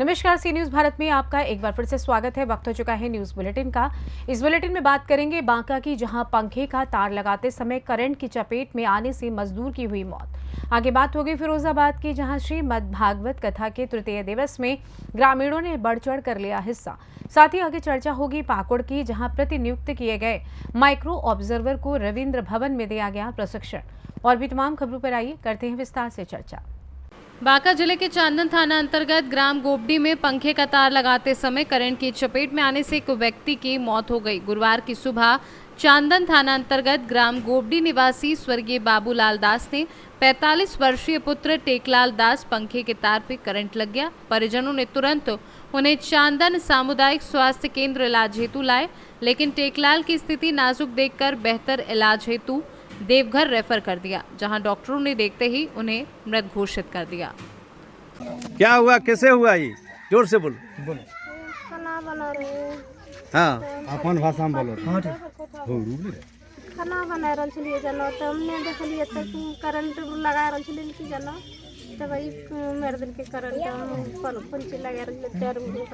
नमस्कार, सी न्यूज भारत में आपका एक बार फिर से स्वागत है। वक्त हो चुका है न्यूज बुलेटिन का। इस बुलेटिन में बात करेंगे बांका की, जहां पंखे का तार लगाते समय करंट की चपेट में आने से मजदूर की हुई मौत। आगे बात होगी फिरोजाबाद की, जहां श्रीमद् भागवत कथा के तृतीय दिवस में ग्रामीणों ने बढ़ चढ़ कर लिया हिस्सा। साथ ही आगे चर्चा होगी पाकुड़ की, जहां प्रतिनियुक्त किए गए माइक्रो ऑब्जर्वर को रविंद्र भवन में दिया गया प्रशिक्षण। और भी तमाम खबरों पर आइए करते हैं विस्तार से चर्चा। बांका जिले के चांदन थाना अंतर्गत ग्राम गोबडी में पंखे का तार लगाते समय करंट की चपेट में आने से एक व्यक्ति की मौत हो गई। गुरुवार की सुबह चांदन थाना अंतर्गत ग्राम गोबडी निवासी स्वर्गीय बाबूलाल दास ने 45 वर्षीय पुत्र टेकलाल दास पंखे के तार पर करंट लग गया। परिजनों ने तुरंत उन्हें चांदन सामुदायिक स्वास्थ्य केंद्र इलाज हेतु लाए, लेकिन टेकलाल की स्थिति नाजुक देखकर बेहतर इलाज हेतु देवघर रेफर कर दिया, जहां डॉक्टरों ने देखते ही उन्हें मृत घोषित कर दिया। क्या हुआ, कैसे हुआ? ये जोर से बोलो। खाना बना रहे हैं। हाँ, अपन भाषा में बोलो। खाना बना रहल छलिए जना, तो हमने देखलिए तक करंट लगा रहल छलिए कि जना, तो भाई मेरे दिल के करंट हम पंची लगा रहल चार मुंह।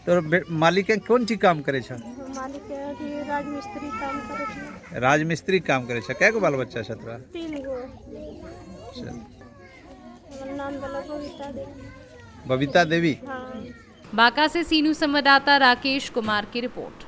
तो मालिक कौन चीज काम करे छ? मालिक अथी राजमिस्त्री काम करे छे। राजमिस्त्री काम करे छ। कै गो बाल बच्चा छ तोरा? 3 गो। चल, हमर नाम बोला बबीता देवी। बबीता देवी। हाँ। बांका से सी न्यूज संवाददाता राकेश कुमार की रिपोर्ट।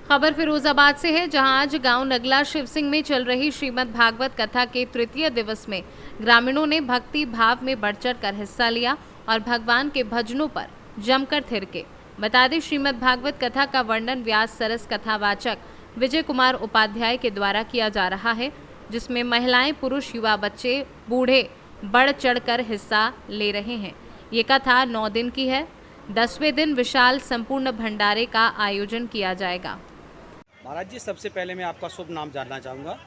खबर फिरोजाबाद से है, जहां आज गांव नगला शिव सिंह में चल रही श्रीमद् भागवत कथा के तृतीय दिवस में ग्रामीणों ने भक्ति भाव में बढ़ चढ़ कर हिस्सा लिया और भगवान के भजनों पर जमकर थिरके। बता दें, श्रीमद् भागवत कथा का वर्णन व्यास सरस कथावाचक विजय कुमार उपाध्याय के द्वारा किया जा रहा है, जिसमें महिलाएं, पुरुष, युवा, बच्चे, बूढ़े बढ़ चढ़कर हिस्सा ले रहे हैं। ये कथा 9 दिन की है। 10वें दिन विशाल संपूर्ण भंडारे का आयोजन किया जाएगा। महाराज जी, सबसे पहले मैं आपका शुभ नाम जानना चाहूँगा।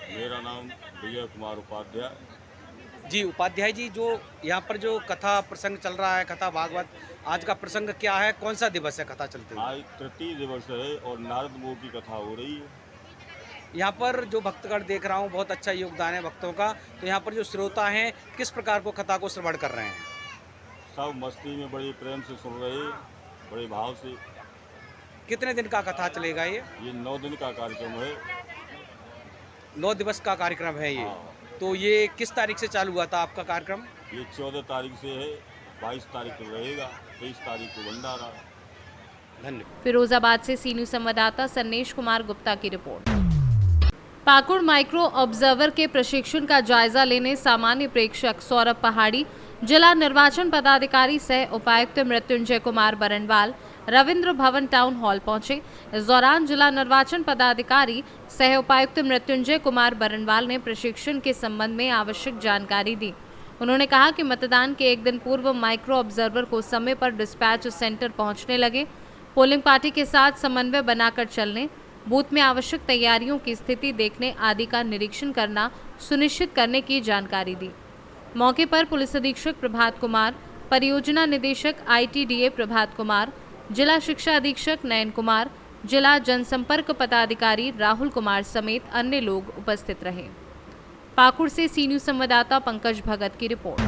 मेरा नाम विजय कुमार उपाध्याय जी। उपाध्याय जी, जो यहाँ पर जो कथा प्रसंग चल रहा है, कथा भागवत, आज का प्रसंग क्या है? कौन सा दिवस है कथा चलते हुए? आज तृतीय दिवस है और नारद मुनि की कथा हो रही है। यहाँ पर जो भक्तगण देख रहा हूँ, बहुत अच्छा योगदान है भक्तों का। तो यहाँ पर जो श्रोता हैं, किस प्रकार को कथा को श्रवण कर रहे हैं? सब मस्ती में बड़े प्रेम से सुन रहे, बड़े भाव से। कितने दिन का कथा चलेगा ये? 9 दिन का कार्यक्रम है। 9 दिवस का कार्यक्रम है ये। हाँ। तो ये किस तारीख से चालू हुआ था आपका कार्यक्रम? ये 14 तारीख से है, 22 तारीख को रहेगा, 23 तारीख को भंडारा। धन्यवाद। फिरोजाबाद से सी न्यूज संवाददाता सन्नेश कुमार गुप्ता की रिपोर्ट। पाकुड़ माइक्रो ऑब्जर्वर के प्रशिक्षण का जायजा लेने सामान्य प्रेक्षक सौरभ पहाड़ी, जिला निर्वाचन पदाधिकारी सह उपायुक्त मृत्युंजय कुमार बरनवाल रविंद्र भवन टाउन हॉल पहुंचे। इस दौरान जिला निर्वाचन पदाधिकारी सह उपायुक्त मृत्युंजय कुमार बरनवाल ने प्रशिक्षण के संबंध में आवश्यक जानकारी दी। उन्होंने कहा कि मतदान के एक दिन पूर्व माइक्रो ऑब्जर्वर को समय पर डिस्पैच सेंटर पहुंचने लगे, पोलिंग पार्टी के साथ समन्वय बनाकर चलने, बूथ में आवश्यक तैयारियों की स्थिति देखने आदि का निरीक्षण करना सुनिश्चित करने की जानकारी दी। मौके पर पुलिस अधीक्षक प्रभात कुमार, परियोजना निदेशक ITDA प्रभात कुमार, जिला शिक्षा अधीक्षक नयन कुमार, जिला जनसंपर्क पदाधिकारी राहुल कुमार समेत अन्य लोग उपस्थित रहे। पाकुड़ से सी न्यूज संवाददाता पंकज भगत की रिपोर्ट।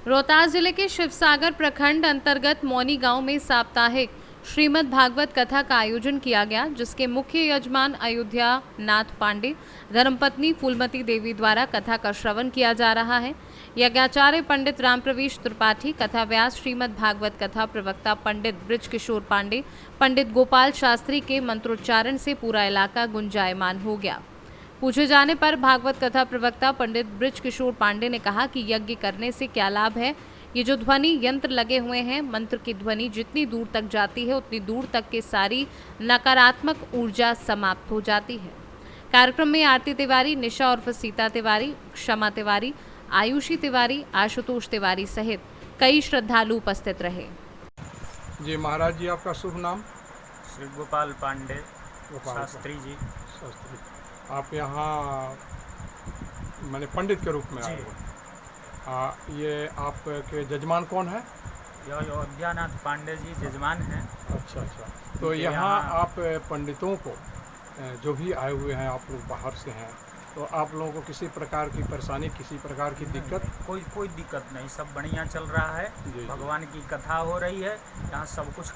रोहतास जिले के शिवसागर प्रखंड अंतर्गत मौनी गांव में साप्ताहिक श्रीमद् भागवत कथा का आयोजन किया गया, जिसके मुख्य यजमान अयोध्या नाथ पांडे, धर्मपत्नी फूलमती देवी द्वारा कथा का श्रवण किया जा रहा है। यज्ञाचार्य पंडित रामप्रवेश त्रिपाठी, कथा व्यास श्रीमद् भागवत कथा प्रवक्ता पंडित ब्रिज किशोर पांडे, पंडित गोपाल शास्त्री के मंत्रोच्चारण से पूरा इलाका गुंजायमान हो गया। पूछे जाने पर भागवत कथा प्रवक्ता पंडित ब्रिज किशोर पांडे ने कहा कि यज्ञ करने से क्या लाभ है। ये जो ध्वनि यंत्र लगे हुए हैं, मंत्र की ध्वनि जितनी दूर तक जाती है उतनी दूर तक के सारी नकारात्मक ऊर्जा समाप्त हो जाती है। कार्यक्रम में आरती तिवारी, निशा उर्फ सीता तिवारी, क्षमा तिवारी, आयुषी तिवारी, आशुतोष तिवारी सहित कई श्रद्धालु उपस्थित रहे। जी महाराज जी, आपका शुभ नाम? श्री गोपाल पांडे शास्त्री जी। शास्त्री, आप यहाँ मैंने पंडित के रूप में आए हो। ये आपके जजमान कौन है? अयोध्यानाथ पांडे जी जजमान हैं। अच्छा। तो यहाँ आप पंडितों को जो भी आए हुए हैं, आप लोग बाहर से हैं, तो आप लोगों को किसी प्रकार की परेशानी, किसी प्रकार की दिक्कत? कोई दिक्कत नहीं, सब बढ़िया चल रहा है। जी। भगवान की कथा हो रही है, यहाँ सब कुछ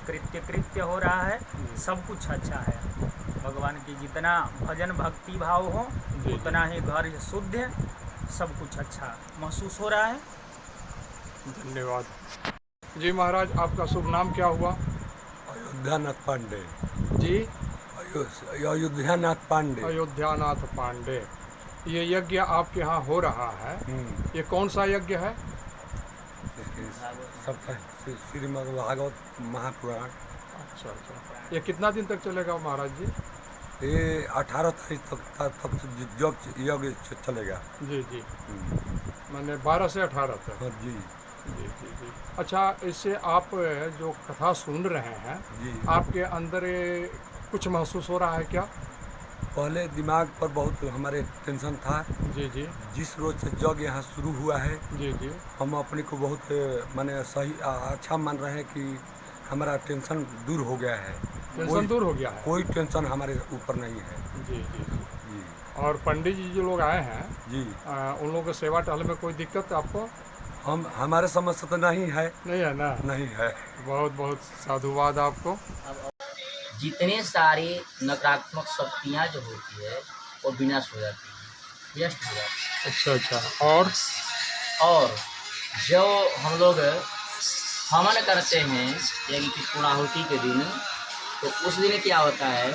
कृत्य हो रहा है, सब कुछ अच्छा है। भगवान की जितना भजन भक्ति भाव हो जी। उतना ही घर शुद्ध है, सब कुछ अच्छा महसूस हो रहा है। धन्यवाद। जी महाराज, आपका शुभ नाम क्या हुआ? अयोध्यानाथ पांडे। जी, अयोध्यानाथ पांडे। अयोध्यानाथ पांडे। ये यज्ञ आपके यहाँ हो रहा है, ये कौन सा यज्ञ है? श्रीमद् भागवत महापुराण। अच्छा। ये कितना दिन तक चलेगा महाराज जी? ये 18 तारीख तक यज्ञ चलेगा। जी जी, मैंने 12 से 18 तक। हाँ जी। जी जी जी। अच्छा, इससे आप जो कथा सुन रहे हैं जी। आपके अंदर कुछ महसूस हो रहा है क्या? पहले दिमाग पर बहुत हमारे टेंशन था। जी जी। जिस रोज से यज्ञ यहाँ शुरू हुआ है, जी जी, हम अपने को बहुत माने सही अच्छा मान रहे हैं कि हमारा टेंशन दूर हो गया है। टेंशन दूर हो गया है? कोई टेंशन हमारे ऊपर नहीं है। जी जी जी। जी और पंडित जी जो लोग आए हैं जी, उन लोगों को सेवा टहल में कोई दिक्कत आपको? हमारे समझ से तो नहीं है। नहीं है ना? नहीं है। बहुत बहुत साधुवाद आपको। जितने सारे नकारात्मक शक्तियाँ जो होती है वो विनाश हो जाती है, नष्ट हो जाती अच्छा अच्छा। है। और जो हम लोग हवन करते हैं यानी कि पूर्णाहुति के दिन, तो उस दिन क्या होता है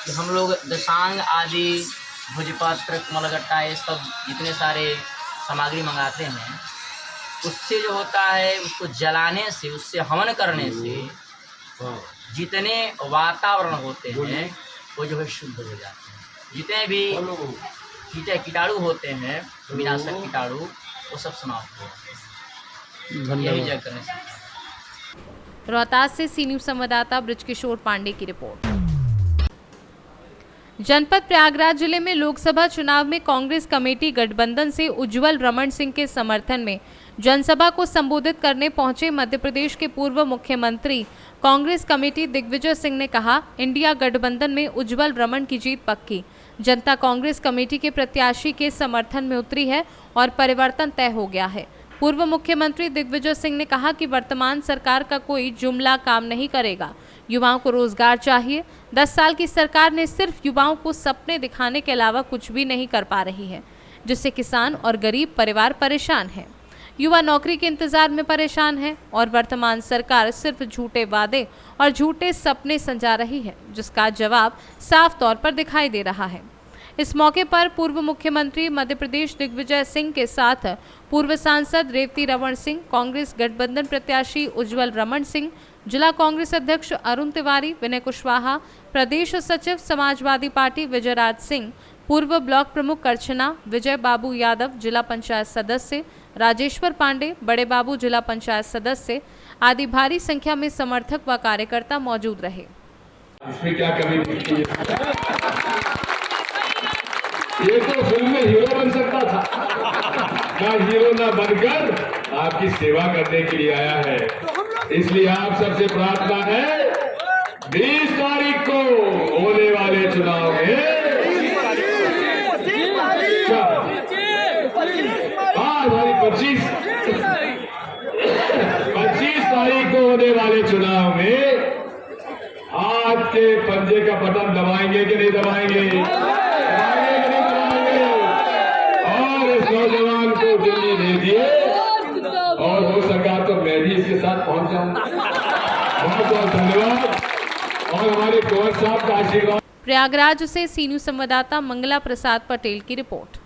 कि हम लोग दशांग आदि भोजपत्र कमलगट्टा ये सब जितने सारे सामग्री मंगाते हैं, उससे जो होता है उसको जलाने से, उससे हवन करने से जितने वातावरण होते हैं वो जो है शुद्ध हो जाते हैं। जितने भी कीटाणु होते हैं, विनाशक कीटाणु, वो सब समाप्त हो जाते हैं। यही जग करने से। रोहतास से सी न्यूज़ संवाददाता ब्रजकिशोर पांडे की रिपोर्ट। जनपद प्रयागराज जिले में लोकसभा चुनाव में कांग्रेस कमेटी गठबंधन से उज्जवल रमण सिंह के समर्थन में जनसभा को संबोधित करने पहुंचे मध्य प्रदेश के पूर्व मुख्यमंत्री कांग्रेस कमेटी दिग्विजय सिंह ने कहा, इंडिया गठबंधन में उज्जवल रमण की जीत पक्की। जनता कांग्रेस कमेटी के प्रत्याशी के समर्थन में उतरी है और परिवर्तन तय हो गया है। पूर्व मुख्यमंत्री दिग्विजय सिंह ने कहा कि वर्तमान सरकार का कोई जुमला काम नहीं करेगा, युवाओं को रोजगार चाहिए। 10 साल की सरकार ने सिर्फ युवाओं को सपने दिखाने के अलावा कुछ भी नहीं कर पा रही है, जिससे किसान और गरीब परिवार परेशान हैं। युवा नौकरी के इंतजार में परेशान है और वर्तमान सरकार सिर्फ झूठे वादे और झूठे सपने संजा रही है, जिसका जवाब साफ तौर पर दिखाई दे रहा है। इस मौके पर पूर्व मुख्यमंत्री मध्य प्रदेश दिग्विजय सिंह के साथ पूर्व सांसद रेवती रमण सिंह, कांग्रेस गठबंधन प्रत्याशी उज्जवल रमण सिंह, जिला कांग्रेस अध्यक्ष अरुण तिवारी, विनय कुशवाहा, प्रदेश सचिव समाजवादी पार्टी विजयराज सिंह, पूर्व ब्लॉक प्रमुख करछना विजय बाबू यादव, जिला पंचायत सदस्य राजेश्वर पांडे, बड़े बाबू जिला पंचायत सदस्य आदि भारी संख्या में समर्थक व कार्यकर्ता मौजूद रहे। इसमें क्या कमी दिखती है? ये तो फिल्म में हीरो बन सकता था, ना हीरो ना बनकर आपकी सेवा करने के लिए आया है। इसलिए आप सबसे प्रार्थना है, 20 तारीख को होने वाले चुनाव में 25 तारीख को होने वाले चुनाव में आपके पंजे का बटन दबाएंगे कि नहीं दबाएंगे? दबाएंगे कि नहीं दबाएंगे? और इस नौजवान को दिल्ली भेजिए और हो सका तो मैं भी इसके साथ पहुंच जाऊंगा। बहुत बहुत धन्यवाद और हमारे कुंवर साहब का आशीर्वाद। प्रयागराज से सी न्यूज़ संवाददाता मंगला प्रसाद पटेल की रिपोर्ट।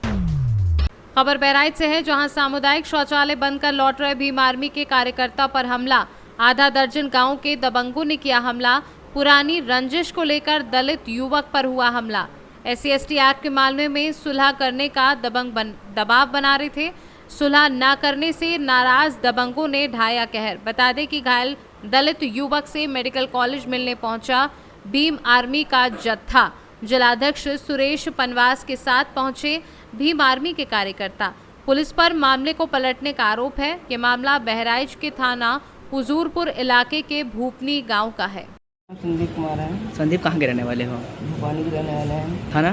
खबर बहराइच से है, जहां सामुदायिक शौचालय बंद कर लौट रहे भीम आर्मी के कार्यकर्ता पर हमला। आधा दर्जन गांव के दबंगों ने किया हमला। पुरानी रंजिश को लेकर दलित युवक पर हुआ हमला। SC/ST एक्ट के मामले में सुलह करने का दबाव बना रहे थे। सुलह न करने से नाराज दबंगों ने ढाया कहर। बता दें कि घायल दलित युवक से मेडिकल कॉलेज मिलने पहुंचा भीम आर्मी का जत्था। जिलाध्यक्ष सुरेश पनवास के साथ पहुंचे भीम आर्मी के कार्यकर्ता। पुलिस पर मामले को पलटने का आरोप है। ये मामला बहराइच के थाना हुजूरपुर इलाके के भूपनी गांव का है। संदीप कुमार है। संदीप कहाँ के रहने वाले हो? भोपाली के रहने वाले हैं। थाना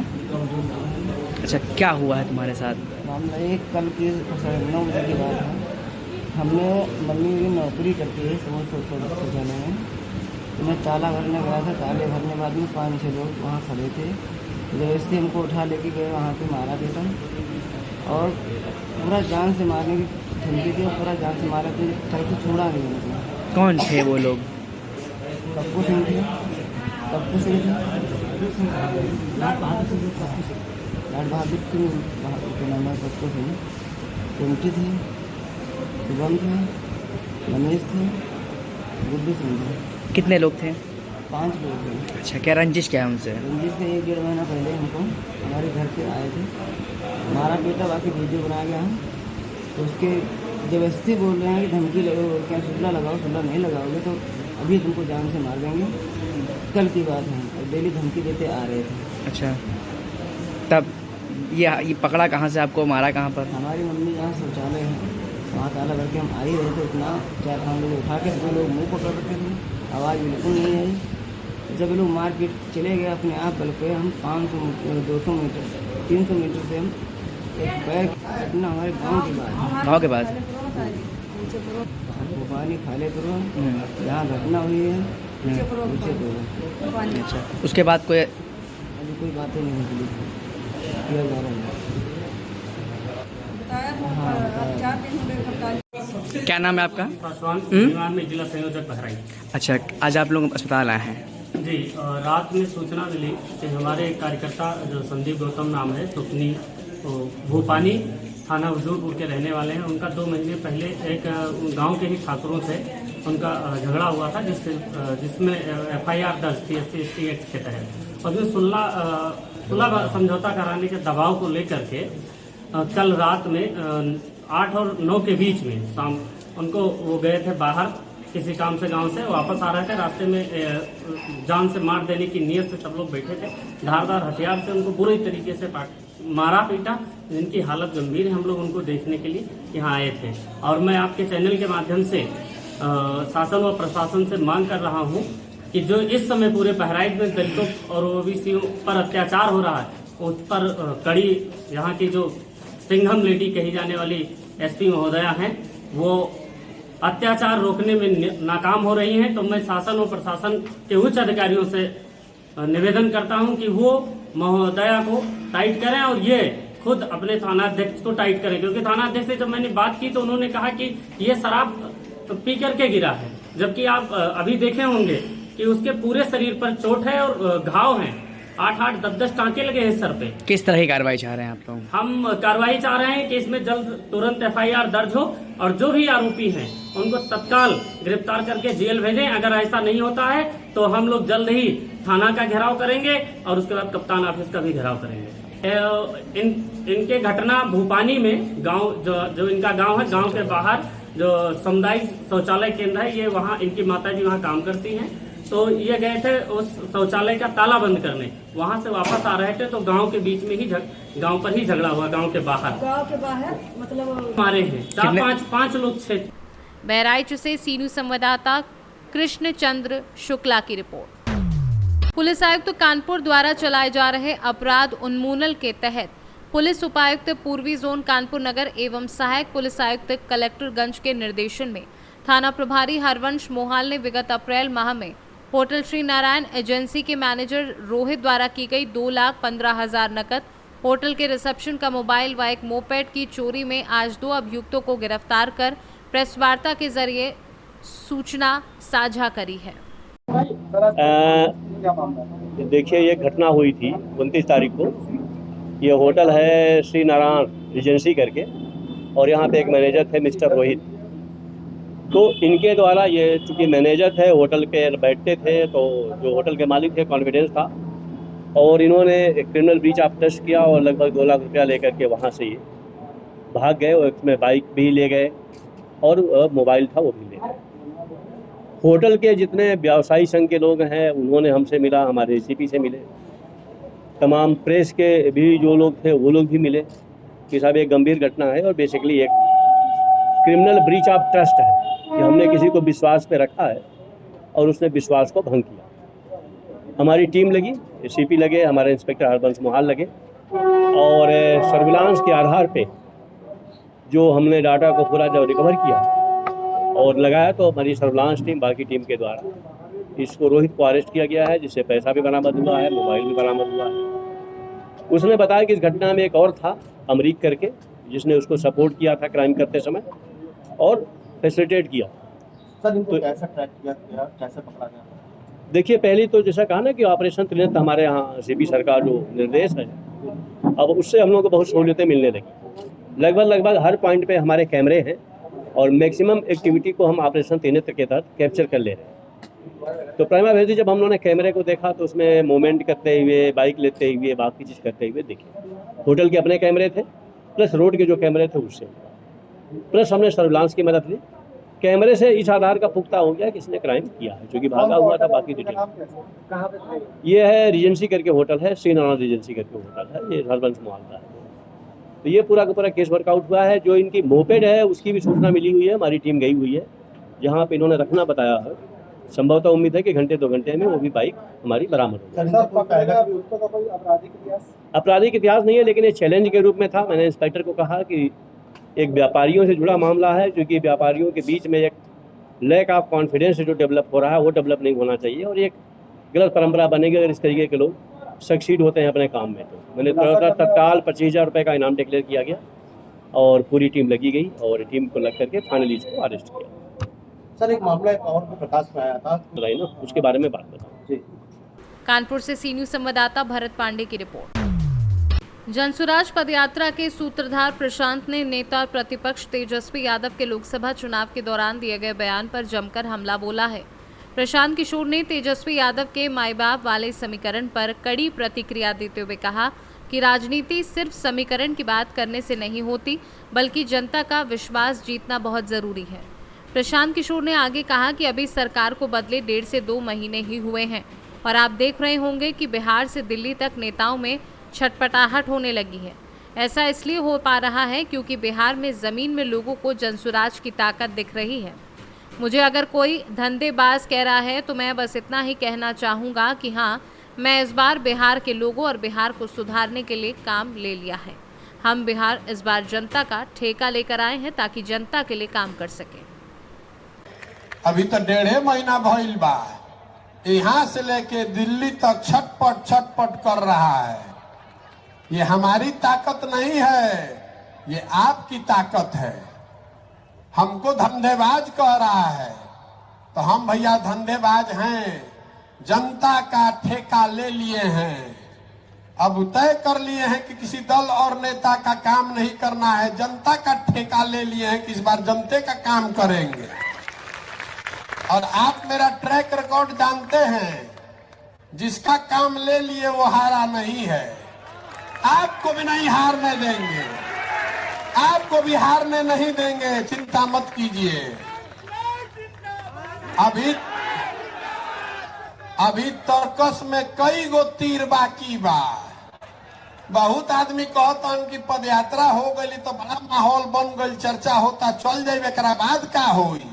अच्छा, क्या हुआ है तुम्हारे साथ? मामला एक कल की 9 बजे की बात है। हमने मम्मी की नौकरी करती है शौचालय में, तो मैं ताला भरने गया था। ताले भरने बाद में 5-6 लोग वहाँ खड़े थे। जबरदस्ती हमको उठा लेके गए, वहाँ पे मारा पीटा और पूरा जान से मारने की धमकी थी और पूरा जान से मारा कि तरफ से छोड़ा नहीं उनको। कौन थे वो लोग? कप्पू सिंह थे, कप्पू सिंह थे, लाल बहादुर सिंह के नाम है कप्पू सिंह, पिंटी थे, शुभम थे, रमेश थे, गुड्डू सिंह थे। कितने लोग थे? 5 लोग थे। अच्छा, क्या रंजिश क्या है उनसे? रंजिश से 1-1.5 महीना पहले हमको हमारे घर पे आए थे, मारा पीटा, बाकी वीडियो बनाया गया है। तो उसके जबरदस्ती बोल रहे हैं कि धमकी लगाओ, क्या सुलह लगाओ, सुलह नहीं लगाओगे तो अभी तुमको जान से मार देंगे। कल की बात है और डेली धमकी देते आ रहे थे। अच्छा, तब ये पकड़ा कहाँ से आपको, मारा कहाँ पर? हमारी मम्मी यहाँ शौचालय है, वहाँ ताला भर के हम आ ही रहे थे। इतना 4-5 लोग उठा के 2 लोग मुँह पकड़ रखे थे, आवाज़ बिल्कुल नहीं आई। जब लोग मार पीट चले गए अपने आप बल पे, हम 500 मीटर, 200 मीटर, 300 मीटर से हम एक बैग घटना हमारे गांव की बात है। गाँव के पास भोपाली खालेपुर जहाँ घटना हुई है, नीचे पूरा। अच्छा, उसके बाद कोई अभी कोई बातें नहीं निकली किया जा रहा है। क्या नाम है आपका? में जिला संयोजक बहराइच। अच्छा, आज आप लोग अस्पताल आए हैं? जी, रात में सूचना मिली कि हमारे कार्यकर्ता जो संदीप गौतम नाम है, सुपनी भूपानी थाना हजूरपुर के रहने वाले हैं। उनका 2 महीने पहले एक गांव के ही ठाकुरों से उनका झगड़ा हुआ था, जिसमें FIR दर्ज थी SC/ST एक्ट के तहत। और उसमें सुलह समझौता कराने के दबाव को लेकर के कल रात में 8 और 9 के बीच में शाम उनको वो गए थे बाहर किसी काम से, गांव से वापस आ रहे थे। रास्ते में जान से मार देने की नीयत से सब लोग बैठे थे। धारदार हथियार से उनको बुरी तरीके से मारा पीटा, जिनकी हालत गंभीर है। हम लोग उनको देखने के लिए यहाँ आए थे और मैं आपके चैनल के माध्यम से शासन व प्रशासन से मांग कर रहा हूँ कि जो इस समय पूरे बहराइच में दलितों और OBC पर अत्याचार हो रहा है, उस पर कड़ी यहाँ की जो सिंघम लेडी कही जाने वाली SP महोदया हैं, वो अत्याचार रोकने में नाकाम हो रही हैं। तो मैं शासन और प्रशासन के उच्च अधिकारियों से निवेदन करता हूं कि वो महोदया को टाइट करें और ये खुद अपने थानाध्यक्ष को टाइट करें, क्योंकि थानाध्यक्ष से जब मैंने बात की तो उन्होंने कहा कि ये शराब पी करके गिरा है, जबकि आप अभी देखे होंगे कि उसके पूरे शरीर पर चोट है और घाव हैं, 8-8, 10-10 टाँके लगे हैं सर पे। किस तरह की कार्रवाई चाह रहे हैं आप लोग? हम कार्रवाई चाह रहे हैं कि इसमें जल्द तुरंत FIR दर्ज हो और जो भी आरोपी हैं उनको तत्काल गिरफ्तार करके जेल भेजें। अगर ऐसा नहीं होता है तो हम लोग जल्द ही थाना का घेराव करेंगे और उसके बाद कप्तान ऑफिस का भी घेराव करेंगे। इनके घटना भूपानी में गांव जो इनका गांव है, गांव के बाहर जो सामुदायिक शौचालय केंद्र है, ये वहाँ इनकी माताजी वहाँ काम करती हैं। तो ये गए थे उस शौचालय का ताला बंद करने, वहाँ से वापस आ रहे थे तो गांव के बीच में ही गांव पर ही झगड़ा हुआ। गांव के बाहर मतलब मारे हैं 4-5 लोग थे। बहराइच से सीनू संवाददाता कृष्ण चंद्र शुक्ला की रिपोर्ट। पुलिस आयुक्त कानपुर द्वारा चलाए जा रहे अपराध उन्मूलन के तहत पुलिस उपायुक्त पूर्वी जोन कानपुर नगर एवं सहायक पुलिस आयुक्त कलेक्टरगंज के निर्देशन में थाना प्रभारी हरवंश मोहाल ने विगत अप्रैल माह में होटल श्री नारायण एजेंसी के मैनेजर रोहित द्वारा की गई 2,15,000 नकद, होटल के रिसेप्शन का मोबाइल व एक मोपेड की चोरी में आज 2 अभियुक्तों को गिरफ्तार कर प्रेस वार्ता के जरिए सूचना साझा करी है। देखिए, ये घटना हुई थी 29 तारीख को। ये होटल है श्री नारायण एजेंसी करके और यहाँ पे एक मैनेजर थे मिस्टर रोहित। तो इनके द्वारा ये चूँकि मैनेजर थे, होटल के बैठते थे, तो जो होटल के मालिक थे कॉन्फिडेंस था और इन्होंने एक क्रिमिनल ब्रीच ऑफ ट्रस्ट किया और लगभग 2 लाख रुपया लेकर के वहाँ से ये भाग गए और इसमें बाइक भी ले गए और मोबाइल था वो भी ले गए। होटल के जितने व्यवसायी संघ के लोग हैं उन्होंने हमसे मिला, हमारे ACP से मिले, तमाम प्रेस के भी जो लोग थे वो लोग भी मिले कि साहब एक गंभीर घटना है और बेसिकली एक क्रिमिनल ब्रीच ऑफ ट्रस्ट है कि हमने किसी को विश्वास पे रखा है और उसने विश्वास को भंग किया। हमारी टीम लगी, ACP लगे, हमारे इंस्पेक्टर हरबंश मोहाल लगे और सर्विलांस के आधार पे जो हमने डाटा को पूरा जब रिकवर किया और लगाया, तो हमारी सर्विलांस टीम बाकी टीम के द्वारा इसको रोहित को अरेस्ट किया गया है, जिससे पैसा भी बरामद हुआ है, मोबाइल भी बरामद हुआ है। उसने बताया कि इस घटना में एक और था अमरीक करके, जिसने उसको सपोर्ट किया था क्राइम करते समय और फैसिलिटेट किया। सर इनको कैसे ट्रैक किया गया, कैसे पकड़ा गया? देखिए, पहली तो जैसा कहा ना कि ऑपरेशन त्रिनेत्र हमारे यहाँ सीपी सरकार जो निर्देश है, अब उससे हम लोगों को बहुत सहूलियतें मिलने लगी। लगभग हर पॉइंट पे हमारे कैमरे हैं और मैक्सिमम एक्टिविटी को हम ऑपरेशन त्रिनेत्र के तहत कैप्चर कर ले रहे हैं। तो प्राइमा फेसी जब हम लोगों ने कैमरे को देखा तो उसमें मूवमेंट करते हुए, बाइक लेते हुए, बाकी चीज़ करते हुए देखे। होटल के अपने कैमरे थे, प्लस रोड के जो कैमरे थे उससे, प्लस हमने सर्विलांस की मदद ली। कैमरे से इस आधार का पुख्ता हो गया कि इसने क्राइम किया है, जो कि भागा हुआ था। बाकी डिटेल ये है, रीजेंसी करके होटल है, श्री नारायण रीजेंसी करके होटल है, ये हरबंस मॉल का है। तो ये पूरा का पूरा केस वर्कआउट हुआ है। जो इनकी मोपेड है उसकी भी सूचना मिली हुई है, हमारी टीम गई हुई है जहाँ पे इन्होंने रखना बताया है। संभवतः उम्मीद है कि घंटे 2 घंटे में वो भी बाइक हमारी बरामद हो जाएगी। आपराधिक इतिहास नहीं है, लेकिन ये चैलेंज के रूप में था। मैंने इंस्पेक्टर को कहा कि एक व्यापारियों से जुड़ा मामला है, क्योंकि व्यापारियों के बीच में एक लैक ऑफ कॉन्फिडेंस जो डेवलप हो रहा है वो डेवलप नहीं होना चाहिए, और एक गलत परंपरा बनेगी अगर इस तरीके के लोग सक्सीड होते हैं अपने काम में। तो मैंने तत्काल 25,000 रुपये का इनाम डिक्लेयर किया गया और पूरी टीम लगी गई और टीम को लग करके फाइनली इसको अरेस्ट किया। सर एक मामला एक और प्रकाश में आया था, बताइए ना, उसके बारे में बात बताओ। कानपुर से सी न्यूज संवाददाता भरत पांडे की रिपोर्ट। जनसुराज पदयात्रा के सूत्रधार प्रशांत ने नेता और प्रतिपक्ष तेजस्वी यादव के लोकसभा चुनाव के दौरान दिए गए बयान पर जमकर हमला बोला है। प्रशांत किशोर ने तेजस्वी यादव के माई बाप वाले समीकरण पर कड़ी प्रतिक्रिया देते हुए कहा कि राजनीति सिर्फ समीकरण की बात करने से नहीं होती, बल्कि जनता का विश्वास जीतना बहुत जरूरी है। प्रशांत किशोर ने आगे कहा कि अभी सरकार को बदले 1.5 से 2 महीने ही हुए हैं और आप देख रहे होंगे कि बिहार से दिल्ली तक नेताओं में छटपटाहट होने लगी है। ऐसा इसलिए हो पा रहा है क्योंकि बिहार में ज़मीन में लोगों को जनसुराज की ताकत दिख रही है। मुझे अगर कोई धंधेबाज कह रहा है तो मैं बस इतना ही कहना चाहूँगा कि हाँ, मैं इस बार बिहार के लोगों और बिहार को सुधारने के लिए काम ले लिया है। हम बिहार इस बार जनता का ठेका लेकर आए हैं ताकि जनता के लिए काम कर सके। अभी तो 1.5 महीना भइल बा, यहाँ से लेके दिल्ली तक छटपट कर रहा है। ये हमारी ताकत नहीं है, ये आपकी ताकत है। हमको धंधेबाज कह रहा है तो हम भैया धंधेबाज हैं, जनता का ठेका ले लिए हैं। अब तय कर लिए हैं कि किसी दल और नेता का काम नहीं करना है, जनता का ठेका ले लिए हैं कि इस बार जनता का काम करेंगे। और आप मेरा ट्रैक रिकॉर्ड जानते हैं, जिसका काम ले लिए वो हारा नहीं है। आपको भी नहीं हारने देंगे, आपको भी हारने नहीं देंगे, चिंता मत कीजिए। अभी तर्कस में कई गो तीर बाकी बा। बहुत आदमी कहतन कि पदयात्रा हो गई तो बड़ा माहौल बन गई, चर्चा होता, चल जाए, एकरा बाद का होई?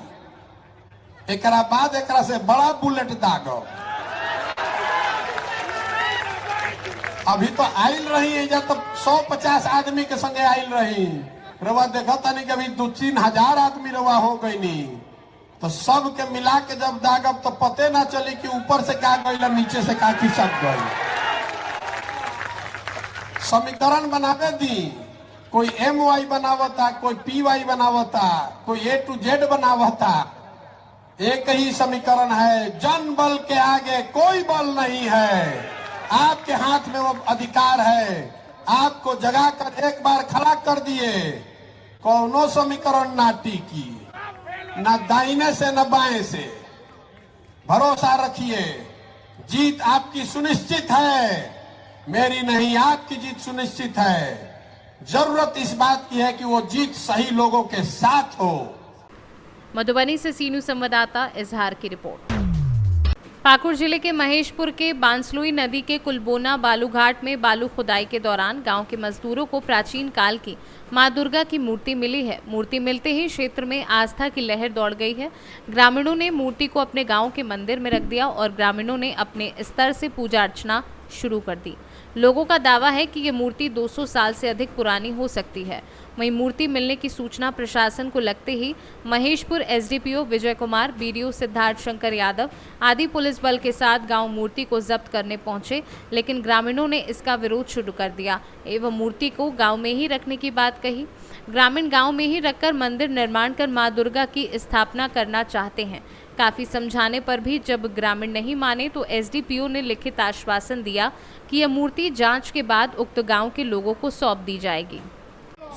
एकरा बाद एकरा से बड़ा बुलेट दागो। अभी तो आइल रही है, जब तो 150 आदमी के संगे आइल रही, रवा देखा था नहीं, कभी 2-3 हजार आदमी रवा हो गई नहीं, तो सब के मिला के जब दागब तो पते ना चली कि ऊपर से क्या गई नीचे से क्या खिसक गई। समीकरण बनावे दी, कोई MY बनावता, कोई PY बनावता, कोई A to Z बनावता। एक ही समीकरण है, जन बल के आगे कोई बल नहीं है। आपके हाथ में वो अधिकार है, आपको जगा कर एक बार खड़ा कर दिए, कौनो समीकरण ना टिकी, ना दाहिने से न बाएं से। भरोसा रखिए, जीत आपकी सुनिश्चित है, मेरी नहीं, आपकी जीत सुनिश्चित है। जरूरत इस बात की है कि वो जीत सही लोगों के साथ हो। मधुबनी से सी न्यूज संवाददाता इजहार की रिपोर्ट। पाकुड़ जिले के महेशपुर के बांसलुई नदी के कुलबोना बालू घाट में बालू खुदाई के दौरान गांव के मजदूरों को प्राचीन काल की मां दुर्गा की मूर्ति मिली है। मूर्ति मिलते ही क्षेत्र में आस्था की लहर दौड़ गई है। ग्रामीणों ने मूर्ति को अपने गांव के मंदिर में रख दिया और ग्रामीणों ने अपने स्तर से पूजा अर्चना शुरू कर दी। लोगों का दावा है कि ये मूर्ति 200 साल से अधिक पुरानी हो सकती है। वहीं मूर्ति मिलने की सूचना प्रशासन को लगते ही महेशपुर एसडीपीओ विजय कुमार, बीडीओ सिद्धार्थ शंकर यादव आदि पुलिस बल के साथ गांव मूर्ति को जब्त करने पहुंचे, लेकिन ग्रामीणों ने इसका विरोध शुरू कर दिया एवं मूर्ति को गांव में ही रखने की बात कही। ग्रामीण गांव में ही रखकर मंदिर निर्माण कर मां दुर्गा की स्थापना करना चाहते हैं। काफी समझाने पर भी जब ग्रामीण नहीं माने तो एसडीपीओ ने लिखित आश्वासन दिया कि यह मूर्ति जांच के बाद उक्त गांव के लोगों को सौंप दी जाएगी।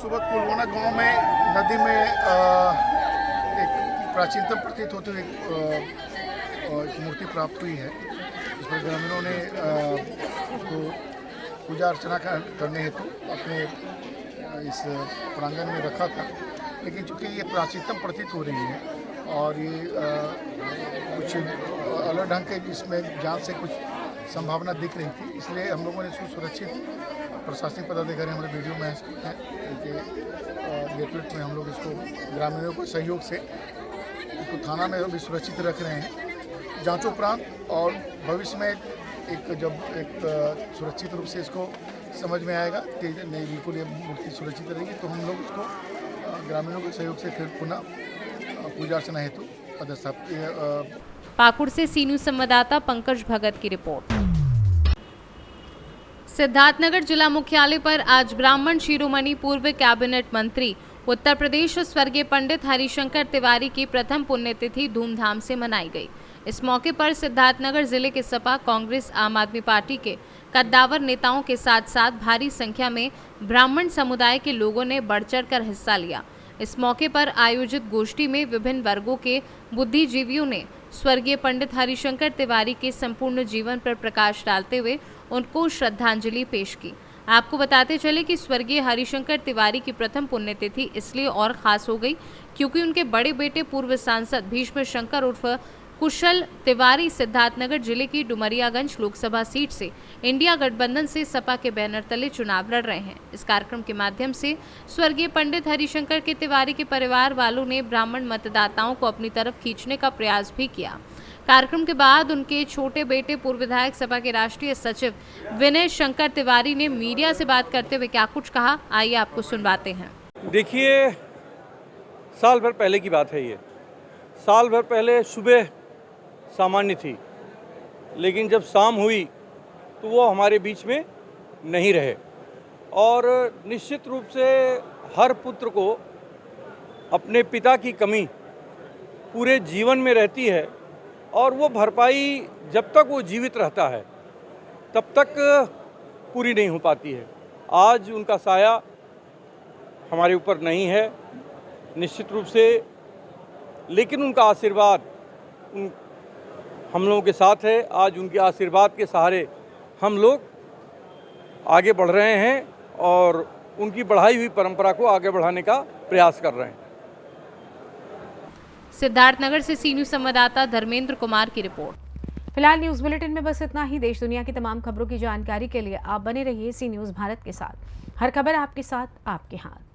सुबह कुलवाना गांव में नदी में एक प्राचीनतम प्रतीत होती हुई एक मूर्ति प्राप्त हुई है। इस पर ग्रामीणों ने उसको पूजा अर्चना करने हेतु अपने इस प्रांगण में रखा था, लेकिन चूँकि ये प्राचीनतम प्रतीत हो रही है और ये कुछ अलग ढंग के इसमें जांच से कुछ संभावना दिख रही थी, इसलिए हम लोगों ने इसको सुरक्षित प्रशासनिक पदाधिकारी हमारे वीडियो में हैं, उनके नेतृत्व में हम लोग इसको ग्रामीणों के सहयोग से इसको थाना में भी सुरक्षित रख रहे हैं। जांचोपरांत और भविष्य में जब सुरक्षित रूप से इसको समझ में आएगा कि नहीं बिल्कुल ये मूर्ति सुरक्षित रहेगी, तो हम लोग इसको ग्रामीणों के सहयोग से फिर पुनः पूजा अर्चना हेतु पदस्थापित। पाकुड़ से सी न्यूज़ संवाददाता पंकज भगत की रिपोर्ट। सिद्धार्थनगर जिला मुख्यालय पर आज ब्राह्मण शिरोमणि पूर्व कैबिनेट मंत्री उत्तर प्रदेश स्वर्गीय पंडित हरिशंकर तिवारी की प्रथम पुण्यतिथि धूमधाम से मनाई गई। इस मौके पर सिद्धार्थनगर जिले के सपा, कांग्रेस, आम आदमी पार्टी के कद्दावर नेताओं के साथ साथ भारी संख्या में ब्राह्मण समुदाय के लोगों ने बढ़ चढ़कर हिस्सा लिया। इस मौके पर आयोजित गोष्ठी में विभिन्न वर्गों के बुद्धिजीवियों ने स्वर्गीय पंडित हरिशंकर तिवारी के संपूर्ण जीवन पर प्रकाश डालते हुए उनको श्रद्धांजलि पेश की। आपको बताते चले कि स्वर्गीय हरिशंकर तिवारी की प्रथम पुण्यतिथि इसलिए और खास हो गई क्योंकि उनके बड़े बेटे पूर्व सांसद भीष्म शंकर उर्फ कुशल तिवारी सिद्धार्थनगर जिले की डुमरियागंज लोकसभा सीट से इंडिया गठबंधन से सपा के बैनर तले चुनाव लड़ रहे हैं। इस कार्यक्रम के माध्यम से स्वर्गीय पंडित हरिशंकर के तिवारी के परिवार वालों ने ब्राह्मण मतदाताओं को अपनी तरफ खींचने का प्रयास भी किया। कार्यक्रम के बाद उनके छोटे बेटे पूर्व विधायक सपा के राष्ट्रीय सचिव विनय शंकर तिवारी ने मीडिया से बात करते हुए क्या कुछ कहा, आइए आपको सुनवाते हैं। देखिए, साल भर पहले की बात है। ये साल भर पहले सुबह सामान्य थी, लेकिन जब शाम हुई तो वो हमारे बीच में नहीं रहे। और निश्चित रूप से हर पुत्र को अपने पिता की कमी पूरे जीवन में रहती है और वो भरपाई जब तक वो जीवित रहता है तब तक पूरी नहीं हो पाती है। आज उनका साया हमारे ऊपर नहीं है निश्चित रूप से, लेकिन उनका आशीर्वाद हम लोगों के साथ है। आज उनके आशीर्वाद के सहारे हम लोग आगे बढ़ रहे हैं और उनकी बढ़ाई हुई परंपरा को आगे बढ़ाने का प्रयास कर रहे हैं। सिद्धार्थनगर से सी न्यूज़ संवाददाता धर्मेंद्र कुमार की रिपोर्ट। फिलहाल न्यूज़ बुलेटिन में बस इतना ही। देश दुनिया की तमाम खबरों की जानकारी के लिए आप बने रहिए सी न्यूज़ भारत के साथ। हर खबर आपके साथ, आपके हाथ।